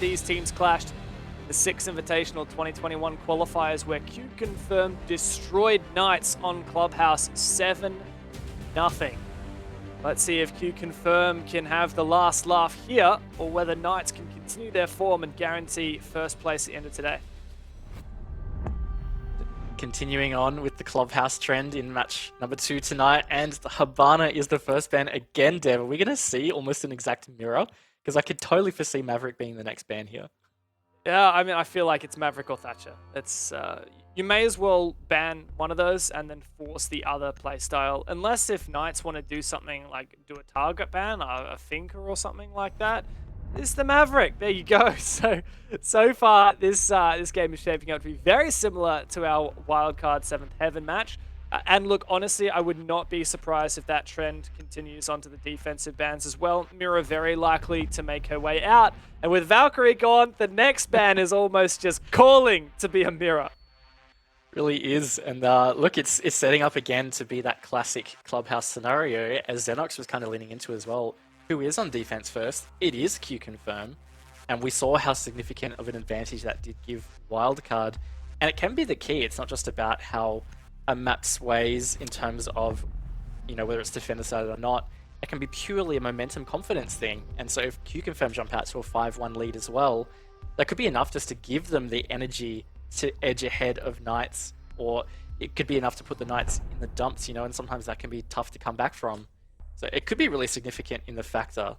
these teams clashed in the 6th Invitational 2021 qualifiers, where QConfirm destroyed Knights on Clubhouse 7-0. Let's see if QConfirm can have the last laugh here, or whether Knights can continue their form and guarantee first place at the end of today. Continuing on with the Clubhouse trend in match number 2 tonight, and the Habana is the first ban again, Dev. Are we going to see almost an exact mirror? Because I could totally foresee Maverick being the next ban here. Yeah, I mean, I feel like it's Maverick or Thatcher. It's you may as well ban one of those and then force the other playstyle, unless if Knights want to do something like do a target ban, a thinker or something like that. It's the Maverick. There you go. So far, this game is shaping up to be very similar to our Wildcard 7th Heaven match. And look, honestly, I would not be surprised if that trend continues onto the defensive bans as well. Mira very likely to make her way out. And with Valkyrie gone, the next ban is almost just calling to be a Mira. Really is. And look, it's setting up again to be that classic Clubhouse scenario, as Xenox was kind of leaning into as well. Who is on defense first? It is QConfirm. And we saw how significant of an advantage that did give Wildcard. And it can be the key. It's not just about how a map sways in terms of, you know, whether it's defender sided or not. It can be purely a momentum confidence thing. And so if QConfirm jump out to a 5-1 lead as well, that could be enough just to give them the energy to edge ahead of Knights, or it could be enough to put the Knights in the dumps, you know, and sometimes that can be tough to come back from. So it could be really significant in the factor.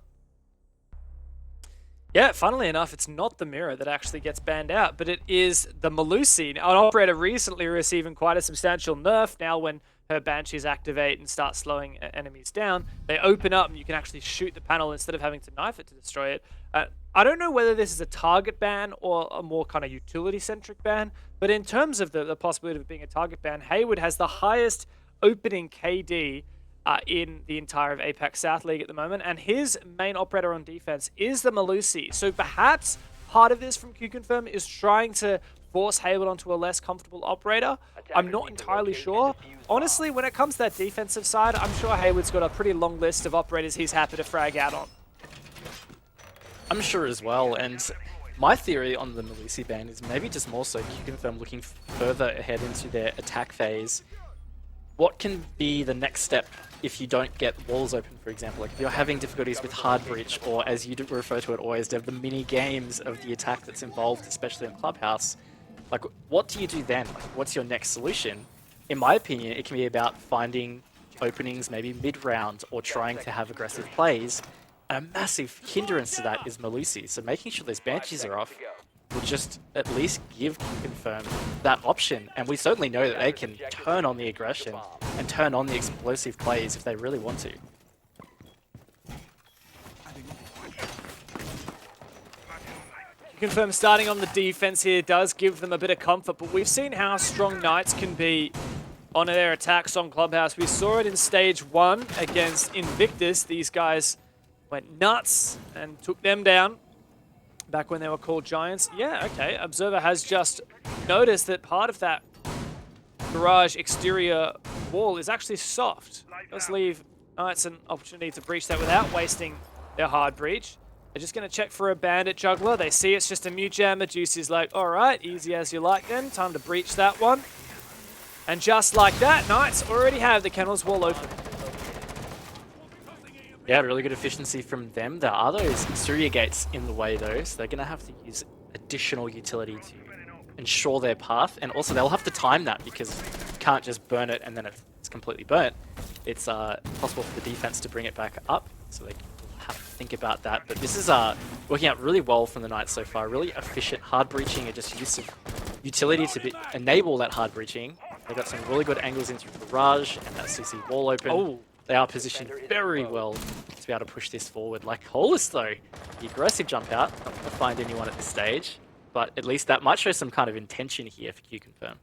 Yeah, funnily enough, it's not the Mirror that actually gets banned out, but it is the Melusi, an operator recently receiving quite a substantial nerf. Now when her Banshees activate and start slowing enemies down, they open up and you can actually shoot the panel instead of having to knife it to destroy it. I don't know whether this is a target ban or a more kind of utility-centric ban, but in terms of the possibility of it being a target ban, Hayward has the highest opening KD in the entire APAC South League at the moment, and his main operator on defense is the Melusi. So perhaps part of this from QConfirm is trying to force Hayward onto a less comfortable operator. I'm not entirely sure. Honestly, when it comes to that defensive side, I'm sure Hayward's got a pretty long list of operators he's happy to frag out on. I'm sure as well, and my theory on the Melusi ban is maybe just more so QConfirm looking further ahead into their attack phase. What can be the next step if you don't get walls open, for example? Like if you're having difficulties with hard breach, or as you refer to it always, Dev, the mini games of the attack that's involved, especially in Clubhouse. Like, what do you do then? Like, what's your next solution? In my opinion, it can be about finding openings maybe mid-round or trying to have aggressive plays. And a massive hindrance to that is Melusi, so making sure those Banshees are off will just at least give QConfirm that option. And we certainly know that they can turn on the aggression and turn on the explosive plays if they really want to. QConfirm starting on the defense here does give them a bit of comfort, but we've seen how strong Knights can be on their attacks on Clubhouse. We saw it in Stage 1 against Invictus. These guys went nuts and took them down back when they were called Giants. Yeah, okay. Observer has just noticed that part of that garage exterior wall is actually soft. Let's leave Knights an opportunity to breach that without wasting their hard breach. They're just going to check for a bandit juggler. They see it's just a mute jammer. Juicy's like, all right, easy as you like then. Time to breach that one. And just like that, Knights already have the kennels wall open. Yeah, really good efficiency from them. There are those Surya gates in the way though, so they're going to have to use additional utility to ensure their path. And also they'll have to time that, because you can't just burn it and then it's completely burnt. It's possible for the defense to bring it back up, so they have to think about that. But this is working out really well from the Knights so far. Really efficient hard breaching and just use of utility to enable that hard breaching. They've got some really good angles in through the Barrage and that CC wall open. Oh. They are positioned very well to be able to push this forward. Like Hollis though, the aggressive jump out, not going to find anyone at this stage, but at least that might show some kind of intention here for QConfirm.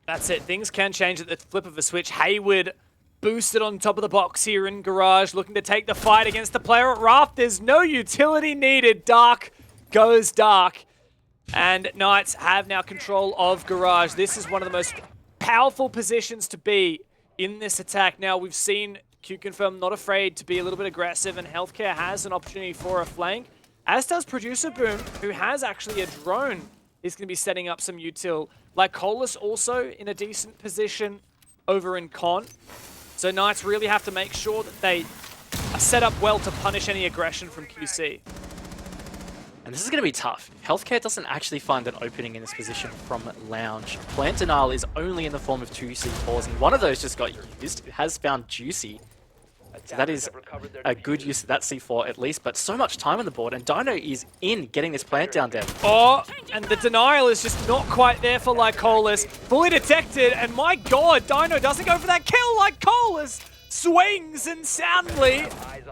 That's it. Things can change at the flip of a switch. Hayward boosted on top of the box here in Garage, looking to take the fight against the player at Raft. There's no utility needed. Dark goes dark. And Knights have now control of Garage. This is one of the most powerful positions to be in this attack. Now, we've seen QConfirm not afraid to be a little bit aggressive, and Healthcare has an opportunity for a flank. as does Producer Boom, who has actually a drone. He's going to be setting up some util. Lycolis also in a decent position over in Con. So Knights really have to make sure that they are set up well to punish any aggression from QC. And this is going to be tough. Healthcare doesn't actually find an opening in this position from Lounge. Plant Denial is only in the form of 2 C4s, and one of those just got used. It has found Juicy. So that is a good use of that C4 at least, but so much time on the board, and Dino is in getting this plant down, Dev. Oh, and the denial is just not quite there for Lycolis. Fully detected, and my god, Dino doesn't go for that kill. Lycolis swings insanely.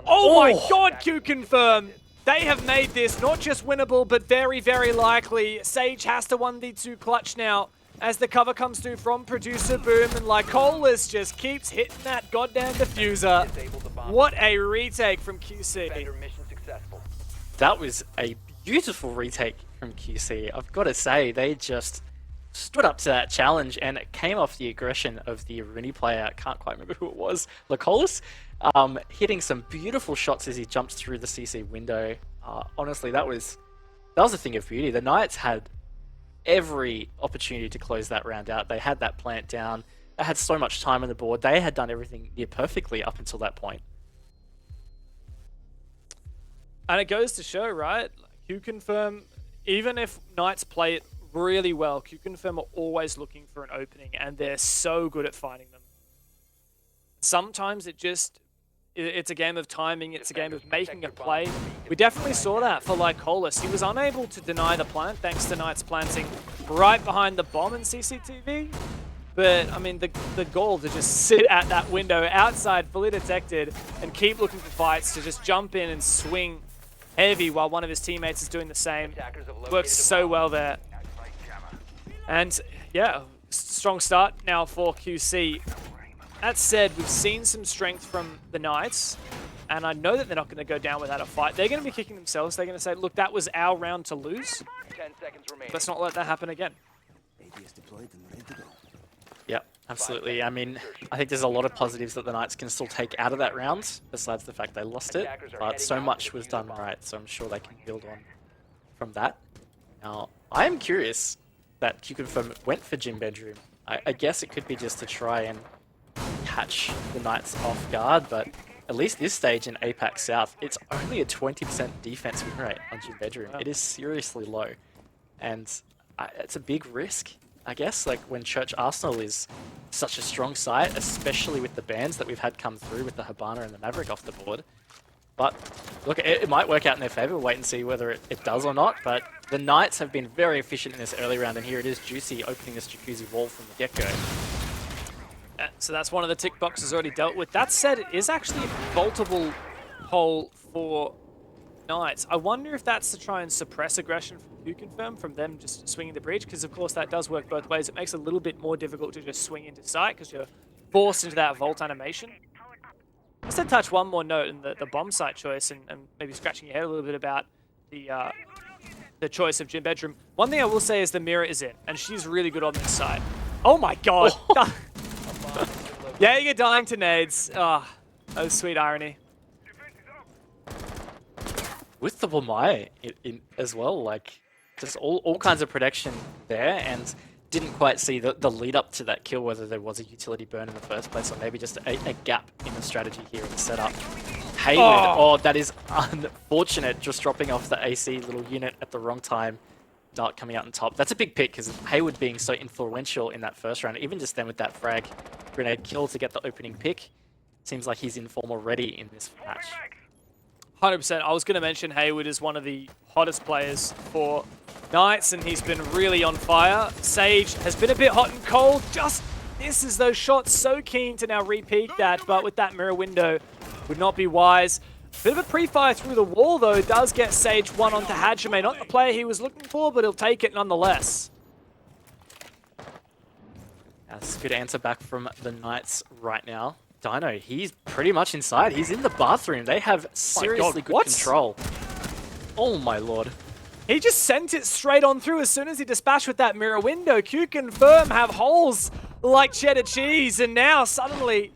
Oh my god, QConfirm. They have made this not just winnable, but very, very likely. Sage has to 1v2 clutch now as the cover comes through from Producer Boom, and Lycolis just keeps hitting that goddamn diffuser. What a retake from QC. That was a beautiful retake from QC. I've got to say, they just stood up to that challenge, and it came off the aggression of the Arini player. I can't quite remember who it was. Lycolis, hitting some beautiful shots as he jumps through the CC window. Honestly, that was a thing of beauty. The Knights had every opportunity to close that round out. They had that plant down. They had so much time on the board. They had done everything near perfectly up until that point. And it goes to show, right? QConfirm, even if Knights play it really well, QConfirm are always looking for an opening, and they're so good at finding them. Sometimes it's a game of timing, it's a game of making a play. We definitely saw that for Lycolis. He was unable to deny the plant thanks to Knights planting right behind the bomb in CCTV. But, I mean, the goal to just sit at that window outside, fully detected, and keep looking for fights, to just jump in and swing heavy while one of his teammates is doing the same. Works so well there. And, yeah, strong start now for QC. That said, we've seen some strength from the Knights, and I know that they're not going to go down without a fight. They're going to be kicking themselves. They're going to say, look, that was our round to lose. 10 seconds remaining. Let's not let that happen again. Yeah, absolutely. I mean, I think there's a lot of positives that the Knights can still take out of that round, besides the fact they lost it. But so much was done right, so I'm sure they can build on from that. Now, I am curious that QConfirm went for Gym Bedroom. I guess it could be just to try and catch the Knights off guard, but at least this stage in APAC South, it's only a 20% defense win rate on Gym Bedroom. It is seriously low, and it's a big risk, I guess, like when Church Arsenal is such a strong site, especially with the bans that we've had come through with the Habana and the Maverick off the board. But look, it might work out in their favor. We'll wait and see whether it does or not, but the Knights have been very efficient in this early round, and here it is, Juicy opening this jacuzzi wall from the get-go. So that's one of the tick boxes already dealt with. That said, it is actually a vaultable hole for Knights. I wonder if that's to try and suppress aggression from QConfirm, from them just swinging the breach, because of course that does work both ways. It makes it a little bit more difficult to just swing into sight, because you're forced into that vault animation. Just to touch one more note in the bomb site choice, and maybe scratching your head a little bit about the choice of Gym Bedroom. One thing I will say is the Mirror is in, and she's really good on this side. Oh my god! Oh. Yeah, you're dying to nades. Oh, that was sweet irony. With the Bomai in as well, like just all kinds of protection there, and didn't quite see the lead up to that kill, whether there was a utility burn in the first place or maybe just a gap in the strategy here in the setup. Hayward, oh, that is unfortunate, just dropping off the AC little unit at the wrong time. Dart coming out on top. That's a big pick, because Hayward being so influential in that first round, even just then with that frag grenade kill to get the opening pick, seems like he's in form already in this match. 100%. I was going to mention Hayward is one of the hottest players for Knights, and he's been really on fire. Sage has been a bit hot and cold, just misses those shots. So keen to now re-peek that, but with that mirror window, would not be wise. Bit of a pre-fire through the wall, though, does get Sage one onto Hajime. Not the player he was looking for, but he'll take it nonetheless. That's a good answer back from the Knights right now. Dino, he's pretty much inside. He's in the bathroom. They have seriously good control. Oh my lord. He just sent it straight on through as soon as he dispatched with that mirror window. QConfirm have holes like cheddar cheese, and now suddenly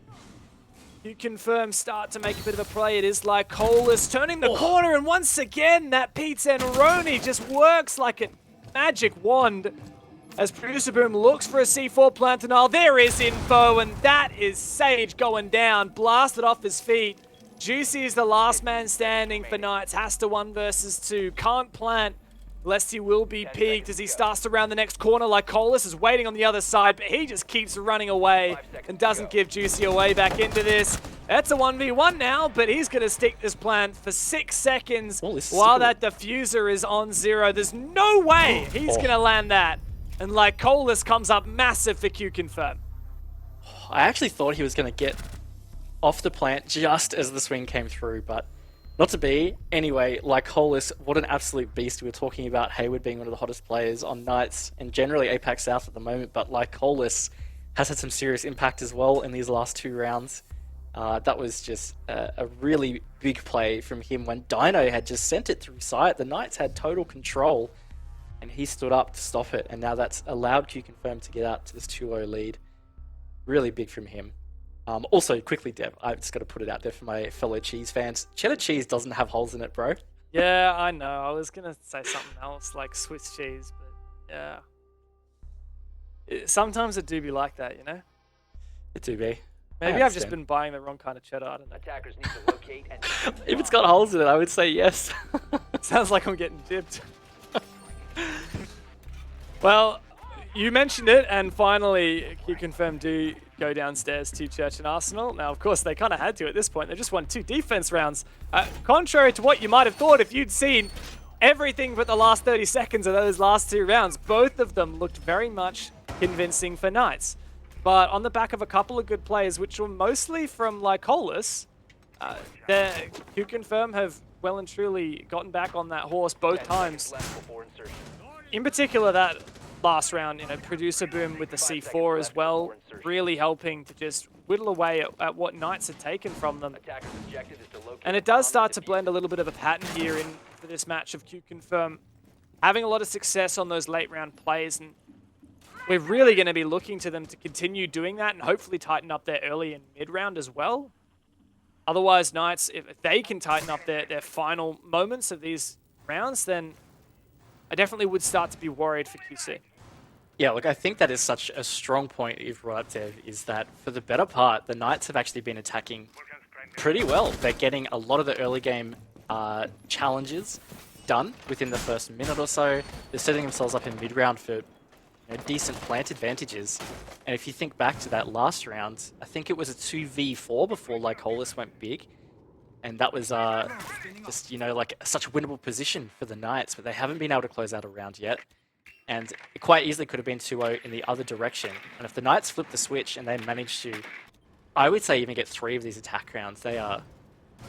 QConfirm start to make a bit of a play. It is like Colas turning the corner, and once again, that Pete Zanaroni just works like a magic wand as Producer Boom looks for a C4 plant denial. There is info, and that is Sage going down, blasted off his feet. Juicy is the last man standing for Knights, has to 1 versus 2, can't plant. Lesty will be peaked as he starts to round the next corner. Like Colas is waiting on the other side, but he just keeps running away and doesn't give Juicy a way back into this. That's a 1v1 now, but he's going to stick this plant for 6 seconds while that diffuser is on 0. There's no way he's going to land that. And like Colas comes up massive for QConfirm. I actually thought he was going to get off the plant just as the swing came through, but not to be. Anyway, like Colas, what an absolute beast. We were talking about Hayward being one of the hottest players on Knights and generally APAC South at the moment, but like Colas has had some serious impact as well in these last 2 rounds. That was just a really big play from him when Dino had just sent it through sight. The Knights had total control and he stood up to stop it, and now that's allowed QConfirm to get out to this 2-0 lead. Really big from him. Also, quickly, Dev, I've just got to put it out there for my fellow cheese fans. Cheddar cheese doesn't have holes in it, bro. Yeah, I know. I was going to say something else, like Swiss cheese, but yeah. Sometimes it do be like that, you know? It do be. Maybe I've just been buying the wrong kind of cheddar, I don't know. Attackers need to locate and If it's got holes in it, I would say yes. Sounds like I'm getting dipped. Well, you mentioned it, and finally, QConfirm do go downstairs to Church and Arsenal. Now, of course, they kind of had to at this point. They just won 2 defense rounds. Contrary to what you might have thought if you'd seen everything but the last 30 seconds of those last 2 rounds, both of them looked very much convincing for Knights. But on the back of a couple of good plays, which were mostly from Lycolis, QConfirm have well and truly gotten back on that horse both times. In particular, that last round, you know, Producer Boom with the C4 as well, really helping to just whittle away at what Knights had taken from them. And it does start to blend a little bit of a pattern here in for this match of QConfirm having a lot of success on those late round plays, and we're really going to be looking to them to continue doing that and hopefully tighten up their early and mid round as well. Otherwise, Knights, if they can tighten up their final moments of these rounds, then I definitely would start to be worried for QC. Yeah, look, I think that is such a strong point you've brought up, Dev, is that for the better part, the Knights have actually been attacking pretty well. They're getting a lot of the early game challenges done within the first minute or so. They're setting themselves up in mid-round for decent plant advantages. And if you think back to that last round, I think it was a 2v4 before Lycolis went big. And that was just, you know, like such a winnable position for the Knights, but they haven't been able to close out a round yet. And it quite easily could have been 2-0 in the other direction. And if the Knights flip the switch and they manage to, I would say, even get 3 of these attack rounds, they are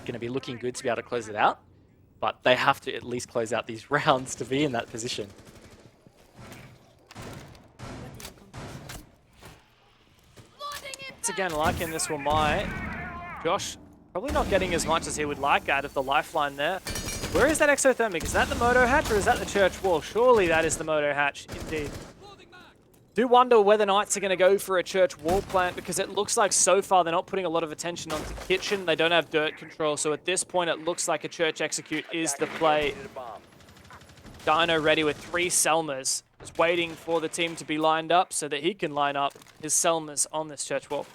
going to be looking good to be able to close it out. But they have to at least close out these rounds to be in that position. Once again, like in this one, Josh probably not getting as much as he would like out of the lifeline there. Where is that exothermic? Is that the moto hatch or is that the church wall? Surely that is the moto hatch, indeed. Do wonder whether Knights are going to go for a church wall plant, because it looks like so far they're not putting a lot of attention onto kitchen. They don't have dirt control, so at this point it looks like a church execute is the play. Dino ready with 3 Selmas, just waiting for the team to be lined up so that he can line up his Selmas on this church wall.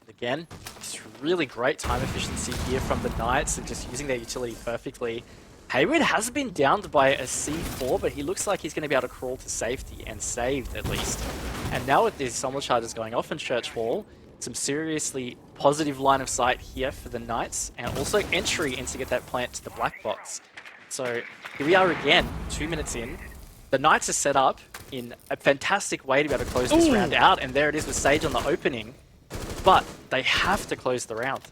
Again, it's really great time efficiency here from the Knights and just using their utility perfectly. Hayward has been downed by a C4, but he looks like he's going to be able to crawl to safety and saved at least. And now with these Sommel charges going off in Church Wall, some seriously positive line of sight here for the Knights, and also entry in to get that plant to the black box. So here we are again, 2 minutes in. The Knights are set up in a fantastic way to be able to close this round out, and there it is with Sage on the opening. But they have to close the round.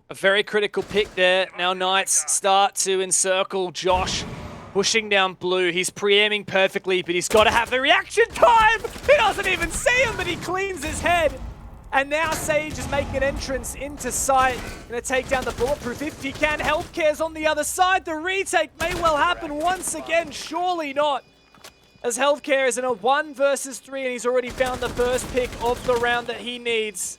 A very critical pick there. Now Knights start to encircle Josh, pushing down blue. He's pre-aiming perfectly, but he's got to have the reaction time! He doesn't even see him, but he cleans his head. And now Sage is making an entrance into sight. Gonna take down the bulletproof if he can. Healthcare's on the other side. The retake may well happen once again. Surely not. As Healthcare is in a 1 versus 3, and he's already found the first pick of the round that he needs.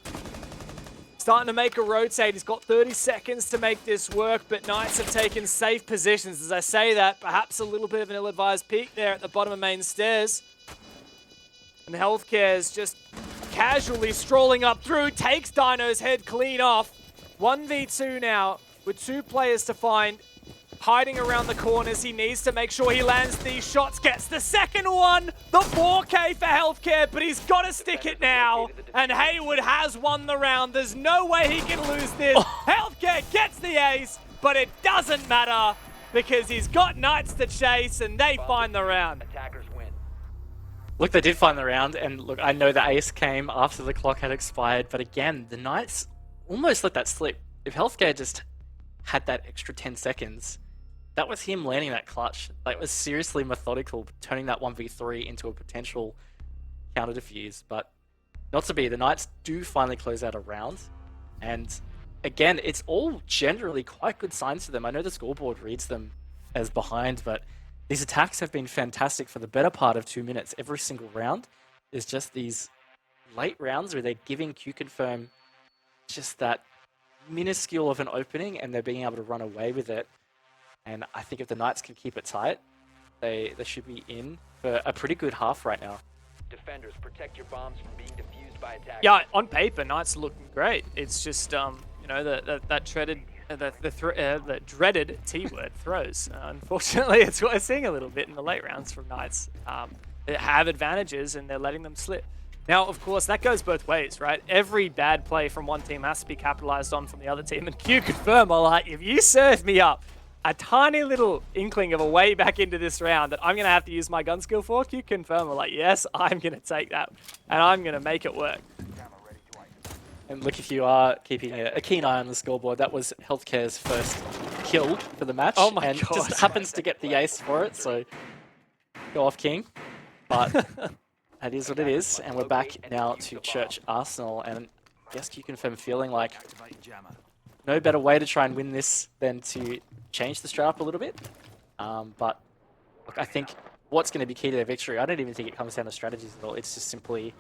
starting to make a rotate. He's got 30 seconds to make this work, but Knights have taken safe positions. As I say that, perhaps a little bit of an ill-advised peek there at the bottom of main stairs. And Healthcare is just casually strolling up through, takes Dino's head clean off. 1v2 now, with 2 players to find. Hiding around the corners, he needs to make sure he lands these shots, gets the second one, the 4K for Healthcare, but he's got to stick it now, and Hayward has won the round. There's no way he can lose this. Healthcare gets the ace, but it doesn't matter, because he's got Knights to chase, and they find the round. Attackers win. Look, they did find the round, and look, I know the ace came after the clock had expired, but again, the Knights almost let that slip. If Healthcare just had that extra 10 seconds, that was him landing that clutch. Like, it was seriously methodical, turning that 1v3 into a potential counter defuse, but not to be. The Knights do finally close out a round, and again, it's all generally quite good signs for them. I know the scoreboard reads them as behind, but these attacks have been fantastic for the better part of 2 minutes. Every single round is just these late rounds where they're giving QConfirm just that minuscule of an opening, and they're being able to run away with it. And I think if the Knights can keep it tight, they should be in for a pretty good half right now. Defenders, protect your bombs from being defused by attackers. Yeah, on paper, Knights looking great. It's just, you know, that the dreaded T-word throws. Unfortunately, it's what we're seeing a little bit in the late rounds from Knights. They have advantages, and they're letting them slip. Now, of course, that goes both ways, right? Every bad play from one team has to be capitalized on from the other team. And QConfirm are like, if you serve me up a tiny little inkling of a way back into this round that I'm going to have to use my gun skill for, QConfirm are like, yes, I'm going to take that, and I'm going to make it work. And look, if you are keeping a keen eye on the scoreboard, that was Healthcare's first kill for the match. Oh my and God. just happens to get the ace for it, so go off, King. But that is what it is, and we're back now to Church Arsenal, and I guess QConfirm feeling like no better way to try and win this than to change the strat up a little bit. But look, I think what's going to be key to their victory, I don't even think it comes down to strategies at all. It's just simply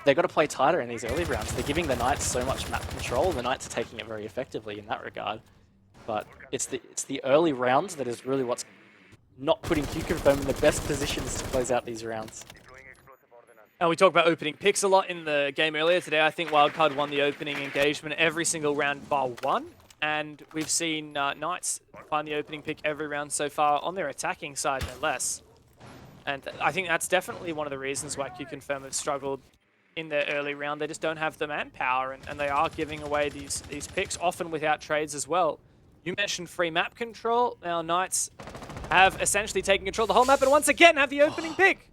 they've got to play tighter in these early rounds. They're giving the Knights so much map control. The Knights are taking it very effectively in that regard. But it's the early rounds that is really what's not putting QConfirm in the best positions to close out these rounds. And we talked about opening picks a lot in the game earlier today. I think Wildcard won the opening engagement every single round bar one. And we've seen Knights find the opening pick every round so far on their attacking side, no less. And I think that's definitely one of the reasons why QConfirm have struggled in their early round. They just don't have the manpower, and they are giving away these picks, often without trades as well. You mentioned free map control. Now Knights have essentially taken control of the whole map, and once again have the opening pick.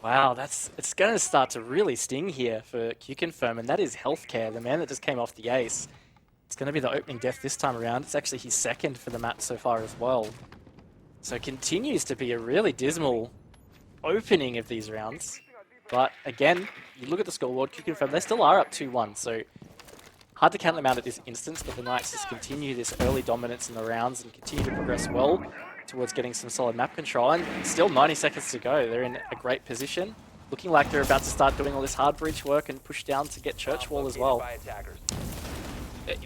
Wow, it's going to start to really sting here for QConfirm, and that is Healthcare, the man that just came off the ace. It's going to be the opening death this time around. It's actually his second for the map so far as well. So it continues to be a really dismal opening of these rounds. But again, you look at the scoreboard, QConfirm, they still are up 2-1, so hard to count them out at this instance, but the Knights just continue this early dominance in the rounds and continue to progress well towards getting some solid map control, and still 90 seconds to go. They're in a great position, looking like they're about to start doing all this hard breach work and push down to get Church Wall as well.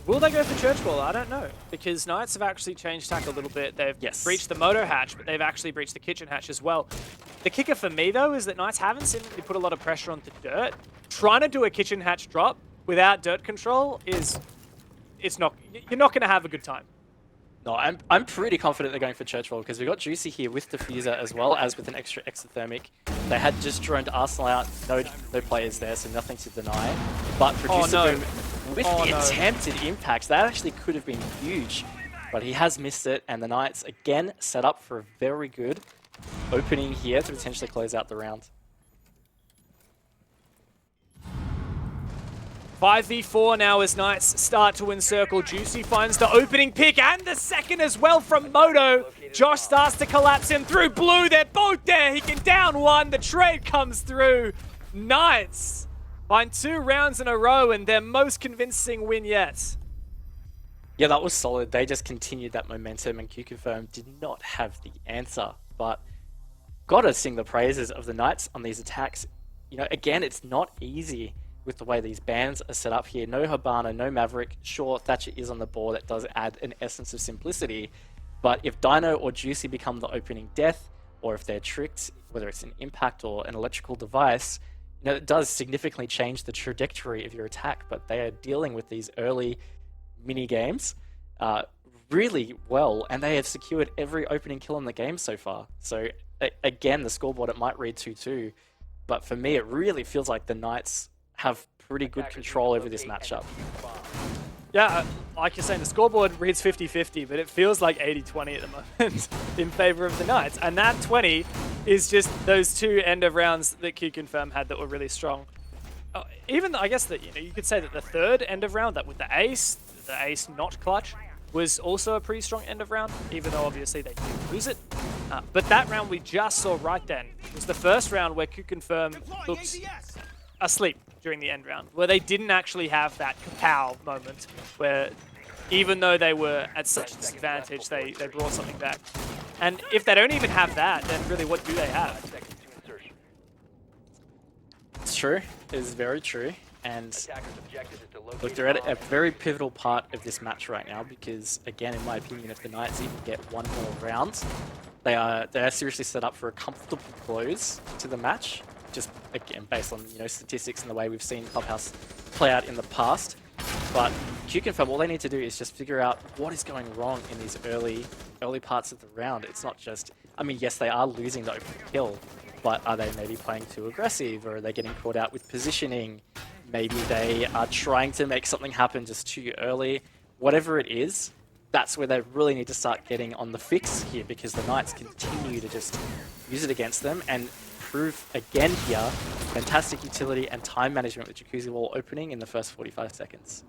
Will they go for Church Wall? I don't know, because Knights have actually changed tack a little bit. They've breached the moto hatch, but they've actually breached the kitchen hatch as well. The kicker for me, though, is that Knights haven't seemingly put a lot of pressure onto Dirt. Trying to do a kitchen hatch drop without Dirt control you're not going to have a good time. No, I'm pretty confident they're going for Church Wall, because we've got Juicy here with Diffuser as well as with an extra exothermic. They had just droned Arsenal out, no players there, so nothing to deny. But Producer Boom, with the attempted impacts, that actually could have been huge. But he has missed it, and the Knights again set up for a very good opening here to potentially close out the round. 5v4 now as Knights start to encircle. Juicy finds the opening pick and the second as well from Moto. Josh starts to collapse him through blue. They're both there. He can down one. The trade comes through. Knights find 2 rounds in a row and their most convincing win yet. Yeah, that was solid. They just continued that momentum, and QConfirm did not have the answer. But gotta sing the praises of the Knights on these attacks. You know, again, it's not easy with the way these bans are set up here. No Hibana, no Maverick. Sure, Thatcher is on the board. That does add an essence of simplicity. But if Dino or Juicy become the opening death, or if they're tricked, whether it's an impact or an electrical device, you know, it does significantly change the trajectory of your attack. But they are dealing with these early mini games really well, and they have secured every opening kill in the game so far. So again, the scoreboard, it might read 2-2, but for me, it really feels like the Knights have pretty good control over this matchup. Yeah, like you're saying, the scoreboard reads 50-50, but it feels like 80-20 at the moment in favor of the Knights. And that 20 is just those two end of rounds that QConfirm had that were really strong. Even, I guess that, you know, you could say that the third end of round, that with the ace not clutch, was also a pretty strong end of round, even though obviously they did lose it. But that round we just saw right then was the first round where QConfirm looked asleep during the end round, where they didn't actually have that kapow moment, where even though they were at such a disadvantage, they brought something back. And if they don't even have that, then really what do they have? It's true. It is very true. And look, they're at a very pivotal part of this match right now because, again, in my opinion, if the Knights even get one more round, they are seriously set up for a comfortable close to the match. Just again, based on, you know, statistics and the way we've seen Clubhouse play out in the past. But QConfirm, all they need to do is just figure out what is going wrong in these early parts of the round. It's not just, I mean, yes, they are losing the opening kill, but are they maybe playing too aggressive, or are they getting caught out with positioning? Maybe they are trying to make something happen just too early. Whatever it is, that's where they really need to start getting on the fix here, because the Knights continue to just use it against them and prove again here fantastic utility and time management with Jacuzzi Wall opening in the first 45 seconds.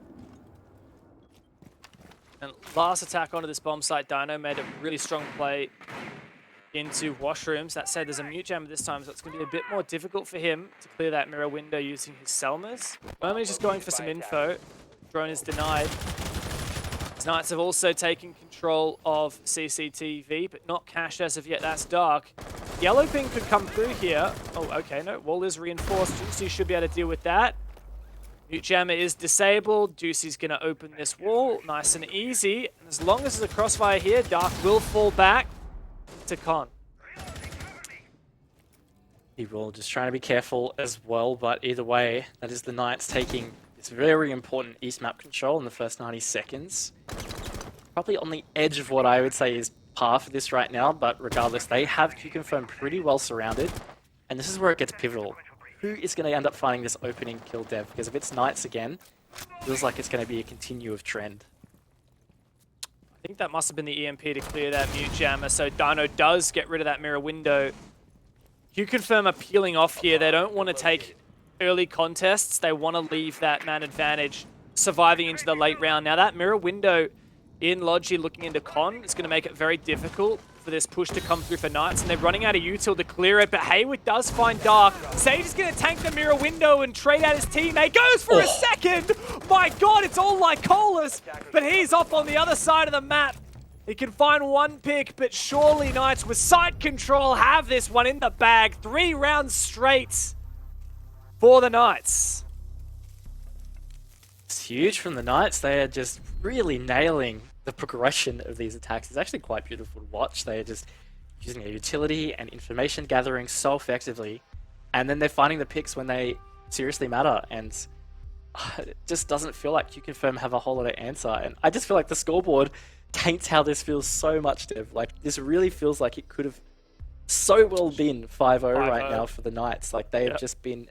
And last attack onto this bomb site, Dino made a really strong play into washrooms. That said, there's a mute jammer this time, so it's going to be a bit more difficult for him to clear that mirror window using his Selmas. Moment is just going for some info. Drone is denied. His Knights have also taken control of CCTV, but not cache as of yet. That's dark. Yellow ping could come through here. Oh, okay, no, wall is reinforced. Juicy should be able to deal with that. Mute jammer is disabled. Juicy's going to open this wall nice and easy. And as long as there's a crossfire here, Dark will fall back to Con. He will just trying to be careful as well, but either way, that is the Knights taking this very important East map control in the first 90 seconds. Probably on the edge of what I would say is par for this right now, but regardless, they have QConfirm pretty well surrounded, and this is where it gets pivotal. Who is going to end up finding this opening kill dev? Because if it's Knights again, it feels like it's going to be a continuous trend. I think that must have been the EMP to clear that mute jammer, so Dino does get rid of that mirror window. QConfirm are peeling off here. They don't want to take early contests. They want to leave that man advantage surviving into the late round. Now that mirror window in Logi looking into Con, it's going to make it very difficult for this push to come through for Knights, and they're running out of util to clear it, but Hayward does find Dark. Sage is going to tank the mirror window and trade out his teammate. Goes for a second! My god, it's all like Colas, but he's off on the other side of the map. He can find one pick, but surely Knights with side control have this one in the bag. 3 rounds straight for the Knights. It's huge from the Knights. They are just really nailing the progression of these attacks. It's actually quite beautiful to watch. They are just using their utility and information gathering so effectively, and then they're finding the picks when they seriously matter, and it just doesn't feel like QConfirm have a whole lot of answer. And I just feel like the scoreboard taints how this feels so much, Dev. Like, this really feels like it could have so well been 5-0 right now for the Knights. Like, they have just been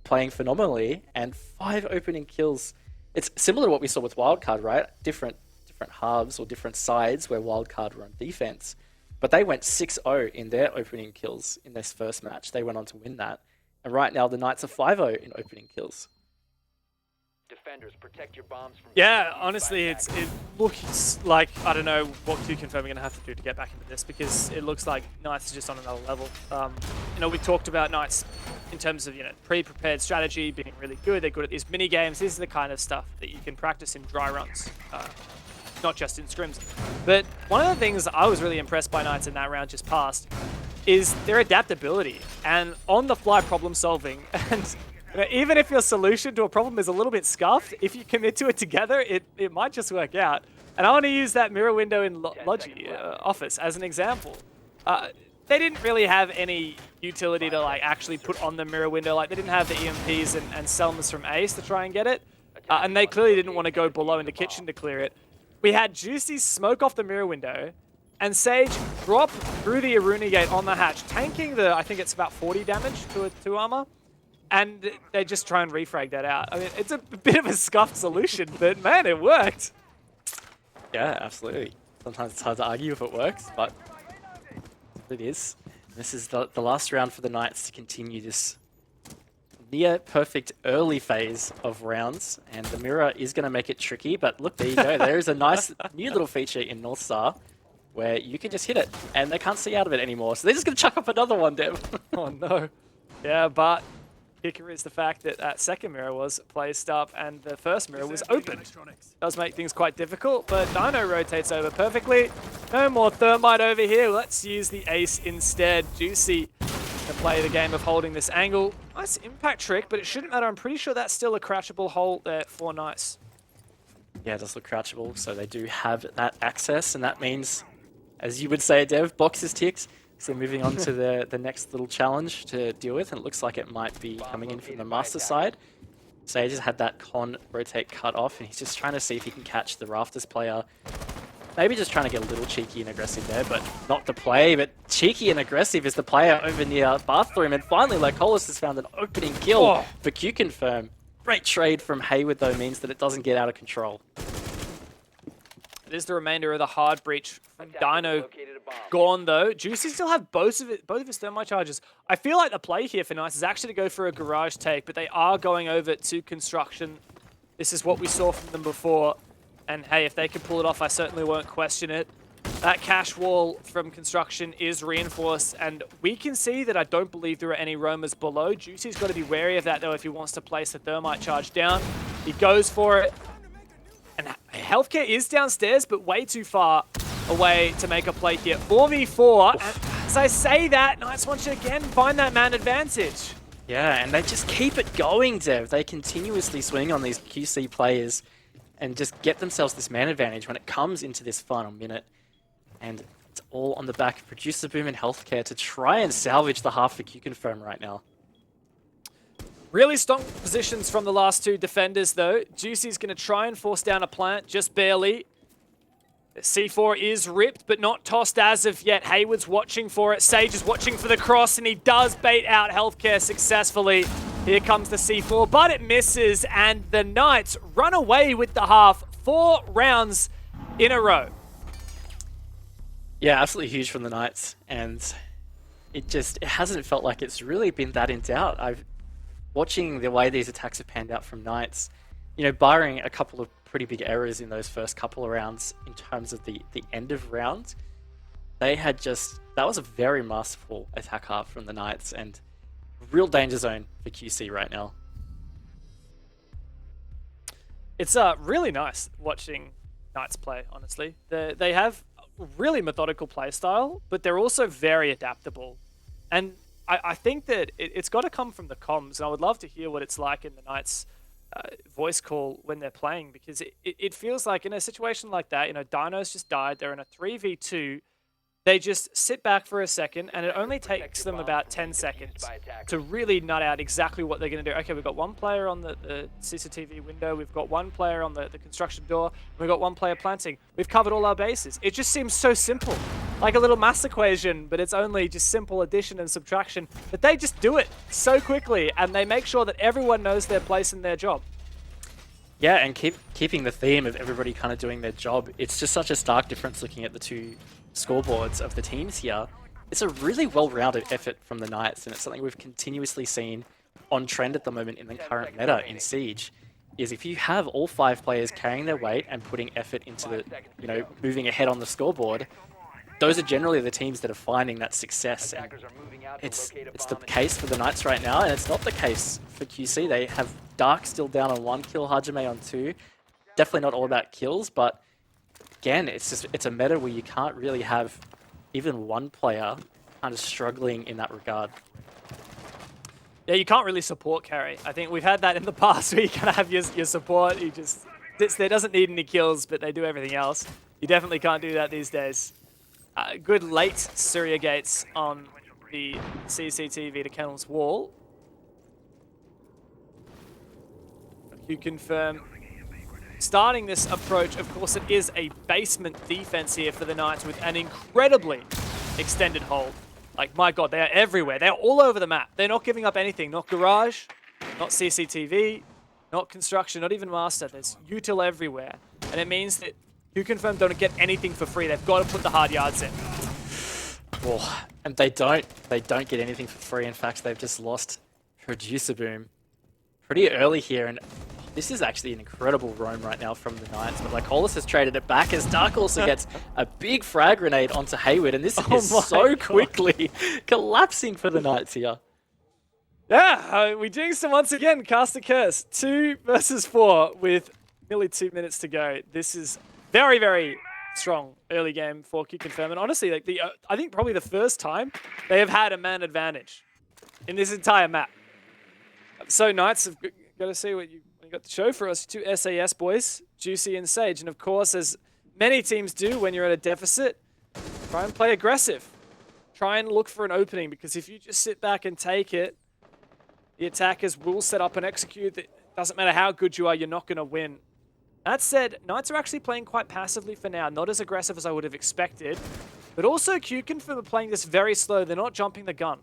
playing phenomenally, and 5 opening kills. It's similar to what we saw with Wildcard, right? Different halves or different sides where Wildcard were on defense, but they went 6-0 in their opening kills in this first match. They went on to win that, and right now the Knights are 5-0 in opening kills. Defenders, protect your bombs from Honestly, it looks like, I don't know what QConfirm are going to have to do to get back into this, because it looks like Knights are just on another level. You know, we talked about Knights in terms of, you know, pre-prepared strategy being really good. They're good at these mini games. This is the kind of stuff that you can practice in dry runs, not just in scrims. But one of the things I was really impressed by Knights in that round just past is their adaptability and on-the-fly problem solving. And Even if your solution to a problem is a little bit scuffed, if you commit to it together, it might just work out. And I want to use that mirror window in Logi Office as an example. They didn't really have any utility to like actually put on the mirror window. Like they didn't have the EMPs and Selmas from Ace to try and get it. And they clearly didn't want to go below in the kitchen to clear it. We had Juicy smoke off the mirror window and Sage drop through the Aruna gate on the hatch, tanking the, I think it's about 40 damage to a 2 armor. And they just try and refrag that out. I mean, it's a bit of a scuffed solution, but man, it worked. Yeah, absolutely. Sometimes it's hard to argue if it works, but it is. This is the last round for the Knights to continue this near perfect early phase of rounds, and the mirror is going to make it tricky, but look, there you go. There is a nice new little feature in North Star where you can just hit it, and they can't see out of it anymore, so they're just going to chuck up another one, Dev. Oh no. Yeah, but kicker is the fact that that second mirror was placed up and the first mirror was opened. Does make things quite difficult, but Dino rotates over perfectly. No more thermite over here. Let's use the ace instead. Juicy can play the game of holding this angle. Nice impact trick, but it shouldn't matter. I'm pretty sure that's still a crouchable hole there for Nice. Yeah, it does look crouchable, so they do have that access, and that means, as you would say, Dev, boxes ticked. So moving on to the next little challenge to deal with, and it looks like it might be coming in from the master side. Sage has had that con rotate cut off, and he's just trying to see if he can catch the Rafters player. Maybe just trying to get a little cheeky and aggressive there, but not the play. But cheeky and aggressive is the player over near bathroom, and finally Lycolis has found an opening kill for QConfirm. Great trade from Hayward, though, means that it doesn't get out of control. It is the remainder of the hard breach. Dino gone though. Juicy still have both of his thermite charges. I feel like the play here for Nice is actually to go for a garage take, but they are going over to construction. This is what we saw from them before. And hey, if they can pull it off, I certainly won't question it. That cash wall from construction is reinforced, and we can see that I don't believe there are any roamers below. Juicy's got to be wary of that though if he wants to place the thermite charge down. He goes for it. And Healthcare is downstairs, but way too far away to make a play here. 4v4, and as I say that, Knights want to again find that man advantage. Yeah, and they just keep it going, Dev. They continuously swing on these QC players and just get themselves this man advantage when it comes into this final minute. And it's all on the back of Producer Boom and Healthcare to try and salvage the half for QConfirm right now. Really strong positions from the last two defenders, though. Juicy's going to try and force down a plant, just barely. The C4 is ripped, but not tossed as of yet. Hayward's watching for it. Sage is watching for the cross, and he does bait out Healthcare successfully. Here comes the C4, but it misses, and the Knights run away with the half. 4 rounds in a row. Yeah, absolutely huge from the Knights, and it hasn't felt like it's really been that in doubt. Watching the way these attacks have panned out from Knights, you know, barring a couple of pretty big errors in those first couple of rounds in terms of the end of round, they had that was a very masterful attack half from the Knights, and real danger zone for QC right now. It's really nice watching Knights play, honestly. They have really methodical play style, but they're also very adaptable. And I think that it's got to come from the comms, and I would love to hear what it's like in the Knights voice call when they're playing, because it feels like in a situation like that, you know, Dino's just died, they're in a 3v2, they just sit back for a second, and it only takes them about 10 seconds to really nut out exactly what they're going to do. Okay, we've got one player on the CCTV window, we've got one player on the construction door, we've got one player planting. We've covered all our bases. It just seems so simple. Like a little math equation, but it's only just simple addition and subtraction. But they just do it so quickly, and they make sure that everyone knows their place in their job. Yeah, and keeping the theme of everybody kind of doing their job. It's just such a stark difference looking at the two scoreboards of the teams here. It's a really well-rounded effort from the Knights, and it's something we've continuously seen on trend at the moment in the current meta in Siege, is if you have all 5 players carrying their weight and putting effort into the, you know, moving ahead on the scoreboard, those are generally the teams that are finding that success. And it's the case for the Knights right now, and it's not the case for QC. They have Dark still down on 1 kill, Hajime on 2. Definitely not all about kills, but again, it's a meta where you can't really have even one player kind of struggling in that regard. Yeah, you can't really support carry. I think we've had that in the past where you kind of have your support. He just sits there, doesn't need any kills, but they do everything else. You definitely can't do that these days. Good late Surya gates on the CCTV to Kennel's wall. QConfirm starting this approach. Of course, it is a basement defense here for the Knights with an incredibly extended hold. Like, my God, they are everywhere. They're all over the map. They're not giving up anything. Not garage, not CCTV, not construction, not even master. There's util everywhere. And it means that QConfirm don't get anything for free. They've got to put the hard yards in. Well, and they don't get anything for free. In fact, they've just lost Producer Boom pretty early here, and this is actually an incredible roam right now from the Knights, but Lycolis has traded it back as Dark also gets a big frag grenade onto Hayward, and this is so God. quickly collapsing for the Knights here. Yeah, we jinxed them once again. Cast a curse. 2 versus 4 with nearly 2 minutes to go. This is very, very strong early game for QConfirm, and honestly, like I think probably the first time they have had a man advantage in this entire map. So Knights have got to see what you got to show for us. 2 SAS boys, Juicy and Sage. And of course, as many teams do when you're at a deficit, try and play aggressive. Try and look for an opening, because if you just sit back and take it, the attackers will set up and execute. It doesn't matter how good you are, you're not going to win. That said, Knights are actually playing quite passively for now. Not as aggressive as I would have expected. But also QConfirm are playing this very slow. They're not jumping the gun.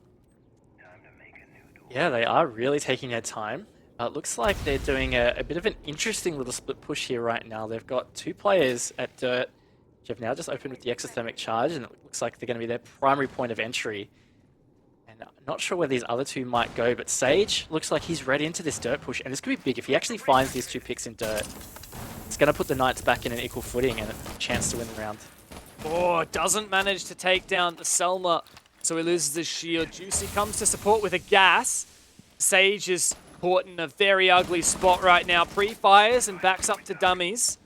Yeah, they are really taking their time. It looks like they're doing a bit of an interesting little split push here right now. They've got 2 players at Dirt, which have now just opened with the exothermic charge, and it looks like they're going to be their primary point of entry. And I'm not sure where these other 2 might go, but Sage looks like he's read into this Dirt push, and this could be big. If he actually finds these 2 picks in Dirt, it's going to put the Knights back in an equal footing and a chance to win the round. Oh, doesn't manage to take down the Selma, so he loses his shield. Juicy comes to support with a gas. Sage is caught in a very ugly spot right now. Pre-fires and backs up to dummies.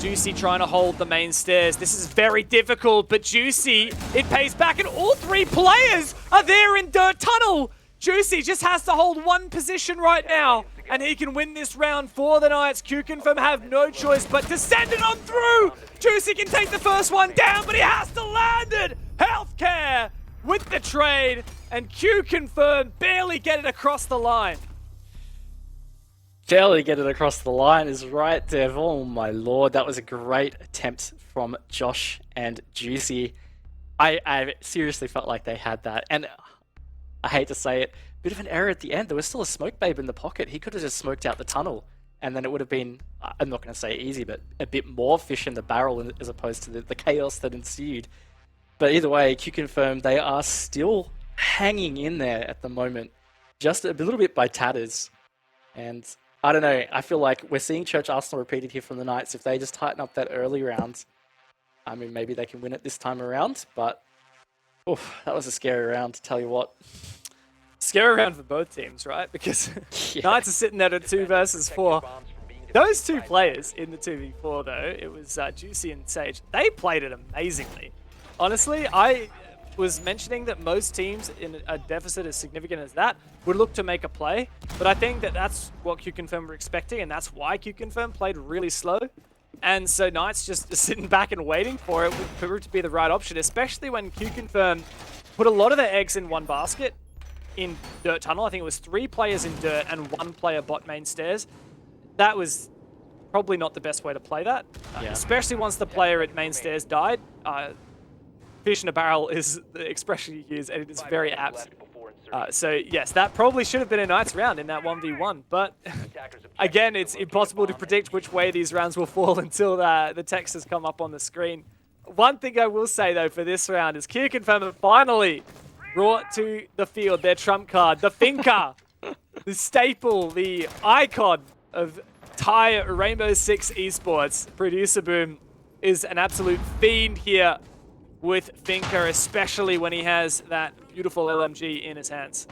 Juicy trying to hold the main stairs. This is very difficult, but Juicy, it pays back, and all 3 players are there in Dirt Tunnel. Juicy just has to hold one position right now, and he can win this round for the Knights. QConfirm have no choice but to send it on through. Juicy can take the first one down, but he has to land it. Healthcare with the trade, and QConfirm barely get it across the line. Barely get it across the line is right, Dev. Oh my lord, that was a great attempt from Josh and Juicy. I seriously felt like they had that, and I hate to say it, bit of an error at the end. There was still a smoke babe in the pocket. He could have just smoked out the tunnel, and then it would have been, I'm not going to say easy, but a bit more fish in the barrel as opposed to the chaos that ensued. But either way, QConfirm, they are still hanging in there at the moment, just a little bit by tatters. And I don't know, I feel like we're seeing Church Arsenal repeated here from the Knights. If they just tighten up that early round, I mean, maybe they can win it this time around, but oof, that was a scary round, to tell you what. Scary round for both teams, right? Because Yeah. Knights are sitting there at 2 versus 4. Those 2 players in the 2v4, though, it was Juicy and Sage, they played it amazingly. Honestly, I was mentioning that most teams in a deficit as significant as that would look to make a play, but I think that that's what QConfirm were expecting, and that's why QConfirm played really slow. And so Knights just sitting back and waiting for it would prove to be the right option, especially when QConfirm put a lot of their eggs in one basket in Dirt Tunnel. I think it was 3 players in Dirt and 1 player bot main stairs. That was probably not the best way to play that, especially once the player at main stairs died. Fish in a barrel is the expression you use, and it is very apt. So yes, that probably should have been a Knights round in that 1v1, but again, it's impossible to predict which way these rounds will fall until the text has come up on the screen. One thing I will say, though, for this round is QConfirm have finally brought to the field their trump card, the Thinker, the staple, the icon of Thai Rainbow Six esports. Producer Boom is an absolute fiend here with Thinker, especially when he has that beautiful LMG in his hands.